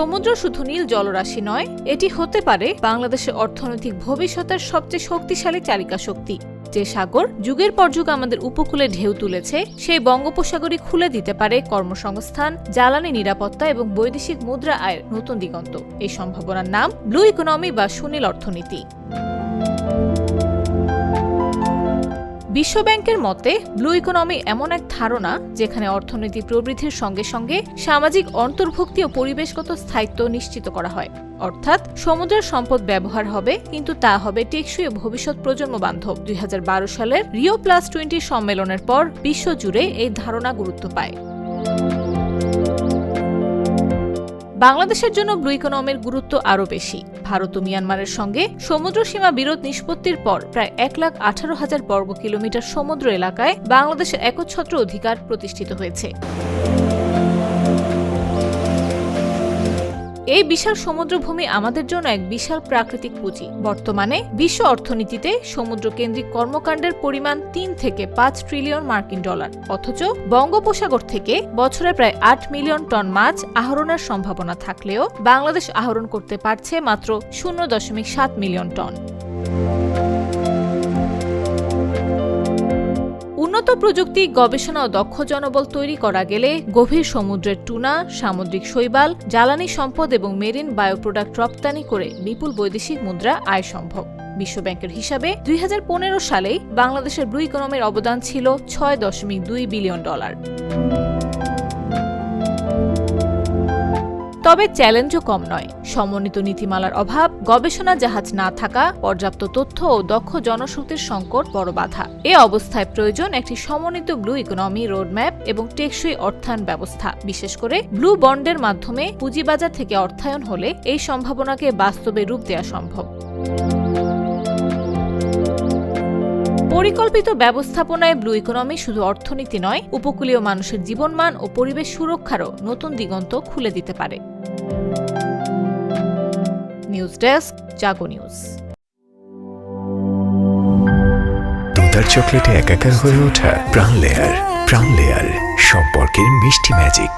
সমুদ্র শুধু নীল জলরাশি নয়, এটি হতে পারে বাংলাদেশের অর্থনৈতিক ভবিষ্যতের সবচেয়ে শক্তিশালী চালিকা শক্তি। যে সাগর যুগের পর যুগ আমাদের উপকূলে ঢেউ তুলেছে, সেই বঙ্গোপসাগরই খুলে দিতে পারে কর্মসংস্থান, জ্বালানি নিরাপত্তা এবং বৈদেশিক মুদ্রা আয়ের নতুন দিগন্ত। এই সম্ভাবনার নাম ব্লু ইকোনমি বা সুনীল অর্থনীতি। বিশ্বব্যাংকের মতে ব্লু ইকোনমি এমন এক ধারণা যেখানে অর্থনৈতিক প্রবৃদ্ধির সঙ্গে সঙ্গে সামাজিক অন্তর্ভুক্তি ও পরিবেশগত স্থায়িত্ব নিশ্চিত করা হয়। অর্থাৎ সমুদ্রের সম্পদ ব্যবহার হবে, কিন্তু তা হবে টেকসই ও ভবিষ্যৎ প্রজন্ম বান্ধব। 2012 সালের রিও+20 সম্মেলনের পর বিশ্বজুড়ে এই ধারণা গুরুত্ব পায়। বাংলাদেশের জন্য ব্লু ইকোনমির গুরুত্ব আরও বেশি। ভারত ও মিয়ানমারের সঙ্গে সমুদ্র সীমা বিরোধ নিষ্পত্তির পর প্রায় 1,18,000 বর্গ কিলোমিটার সমুদ্র এলাকায় বাংলাদেশের একচ্ছত্র অধিকার প্রতিষ্ঠিত হয়েছে। এই বিশাল সমুদ্রভূমি আমাদের জন্য এক বিশাল প্রাকৃতিক পুঁজি। বর্তমানে বিশ্ব অর্থনীতিতে সমুদ্র কেন্দ্রিক কর্মকাণ্ডের পরিমাণ 3 থেকে 5 ট্রিলিয়ন মার্কিন ডলার। অথচ বঙ্গোপসাগর থেকে বছরে প্রায় 8 মিলিয়ন টন মাছ আহরণের সম্ভাবনা থাকলেও বাংলাদেশ আহরণ করতে পারছে মাত্র 0.7 মিলিয়ন টন। উন্নত প্রযুক্তি, গবেষণা ও দক্ষ জনবল তৈরি করা গেলে গভীর সমুদ্রের টুনা, সামুদ্রিক শৈবাল, জ্বালানি সম্পদ এবং মেরিন বায়ো প্রোডাক্ট রপ্তানি করে বিপুল বৈদেশিক মুদ্রা আয় সম্ভব। বিশ্বব্যাংকের হিসাবে 2015 সালেই বাংলাদেশের ব্লু ইকোনমির অবদান ছিল 6.2 বিলিয়ন ডলার। তবে চ্যালেঞ্জও কম নয়। সমন্বিত নীতিমালার অভাব, গবেষণা জাহাজ না থাকা, পর্যাপ্ত তথ্য ও দক্ষ জনশক্তির সংকট বড় বাধা। এ অবস্থায় প্রয়োজন একটি সমন্বিত ব্লু ইকোনমি রোডম্যাপ এবং টেকসই অর্থায়ন ব্যবস্থা। বিশেষ করে ব্লু বন্ডের মাধ্যমে পুঁজিবাজার থেকে অর্থায়ন হলে এই সম্ভাবনাকে বাস্তবে রূপ দেওয়া সম্ভব। পরিকল্পিত ব্যবস্থাপনায় ব্লু ইকোনমি শুধু অর্থনীতি নয়, উপকূলীয় মানুষের জীবনমান ও পরিবেশ সুরক্ষারও নতুন দিগন্ত খুলে দিতে পারে। নিউজ ডেস্ক, জাগো নিউজ। তোতার চকলেটে একাকার হয়ে ওঠা প্রাণ লেয়ার সম্পর্কের মিষ্টি ম্যাজিক।